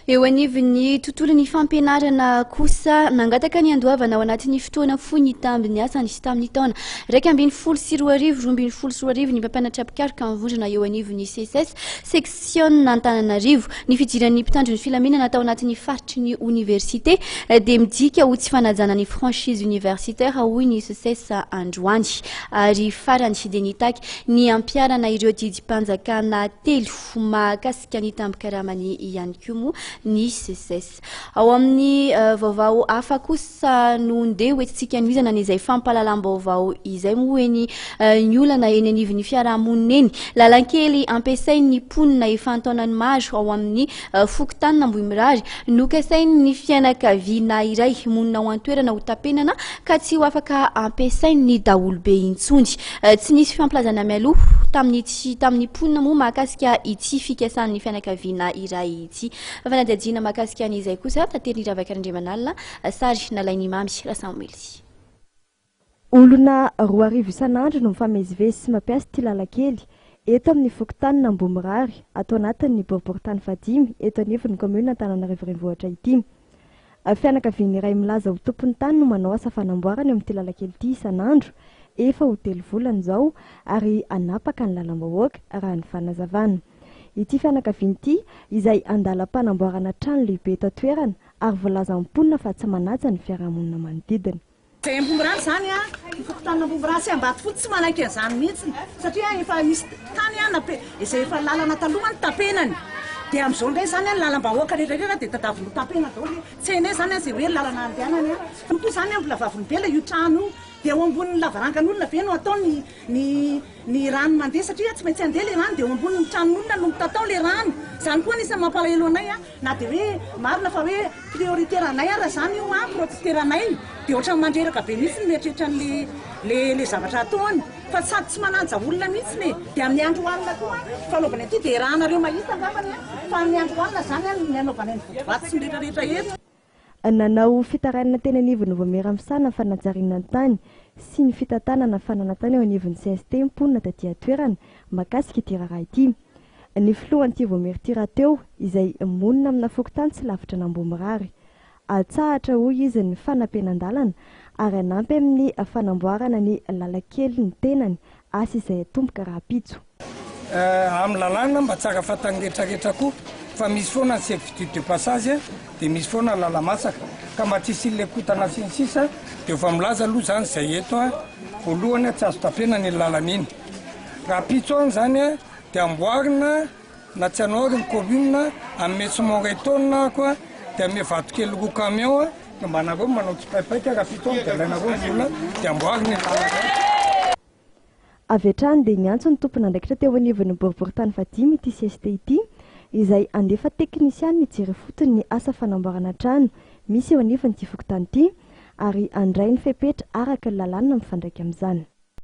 Eo anivon'ny tontolon'ny fampianarana kosa nangataka ny andoavana ao anatin'ny fotoana fohy ny tambiny asa nisy tamin'ny taona 2024 2025 ny mpampianatra mpikaroka mivondrona eo anivon'ny CSS section Antananarivo ny fidiran'ny mpitandro ny filaminana tao anatin'ny faritry ny université dia midika ho tsy fanajana ny franchise universitaire hoy ny CSS androany ary farany dia nitaky ny ampiarana ireo didimpanjakana telo mahakasika ny tambikaramany ihany koa moa ny CSS ao amin'ny vaovao hafa kosa no ndeha hoentsika noizana n'izay fampahalalam-baovao izay moa eny ny olana eny anivon'ny fiarahamonina eny lalankely ampiasain'ny mponina efa antaonany maro ao amin'ny fokontany Ambohimirary nokasain'ny fianakaviana iray monina ao an-toerana ho tapenana ka tsy ho afaka ampiasain'ny daholobe intsony tsy nisy fampilazana mialoha tamin'ny mponina moa mahakasika ity fikasan'ny fianakaviana iray ity fanadihadiana mahakasika an'izay kosa tateriny Ravakarandriamanalina sary nalainy mamy Rasamely. Olona 2 isan'andro no mifamezivezy sy mampiasa ity lalankely eto amin'ny fokontany Ambohimirary atao anatin'ny boriboritany 5 eto anivon'ny commune Antananarivo renivohitra ity. Fianakaviana iray milaza ho tompon'ny tany no manao asa fanamboarana eo amin'ity lalankely ity isan'andro efa ho 3 volana izao ary anapaka ny lalam-bahoaka raha ny fanazavana. Ity fianakaviana ity izay andalam-panamboarana trano lehibe eto an-toerana ary voalaza mponina fa tsy manaja ny fiarahamonina manodidina. Zay Ambohimirary zany ny fokontany Ambohimirary sy Ambatofotsy tsy manaiky an'izany mihitsy satria efa misy tany izay efa lalana taloha ny tapenany dia amin'izao indray zany lalam-bahoaka rehetrarehetra dia tadaviny tapena daholo tsy hainay zany izay hoe lalana andehanany fa koa zany mbola vaviny be io trano dia eo ambonin'ny lavarangan'olona ve no atao ny rano mandeha satria tsy maintsy andeha le rano dia eo ambonin'ny tranon'olona no tatao le rano zany koa anisany mampalahelo anay na dia hoe marina fa hoe prioriteranay raha zany io protesteranay dia ohatrany mandreraka be mihitsy ny mieritreritra le zavatra ataony fa sady tsy mananja olona mihitsy dia amin'ny andro alina koa falaovana aty dia rahanareo mahita angambany fa amin'ny andro alina zany ny anaovana ny votovaty sy mirehetrarehetra eto. Nanao fitarainana teny anivon'ny Voameramisana ny fanajariana ny tany sy ny fitantanana fananantany eo anivon'ny CST mponina taty toerana makasika ity raharaha ity. Ny filohan'ity Voamery teo izay monina amina fokontany tsy lavitra n'Ambohimirary. Atsahatra hoy izy ny fanampianan-dalana ary anampy amin'ny fanamboarana ny lalankely ny tenany asa izay atomboka raha pitso. Amin'ny lalàna mba tsara fatangetrarehetra koa fa misy foana ny servitude de passage dia misy foana lalamasaka ka mba tsisy le kotana sy ny sisa dia efa milaza aloha zany izay eto voalohany tsy azo tapena ny lalana iny raha pitso any zany dia amboarina na tsy anao ny commune amin'ny Metsomoretona koa dia amin'ny vatokely roa camion mba nareo manao tsipaipaika raha pitso any dia ilainareo ny vola dia amboarina ny lalana. Avy hatrany dia niantso ny tompona andraikitra teo anivon'ny boriboritany 5 ity CST ity izay andefa teknisiany mijery fotony ny asa fanamboarana trano misy eo anivon'ity fokontany ity ary andray ny fepetra araka ny lalàna mifandraika amin'izany.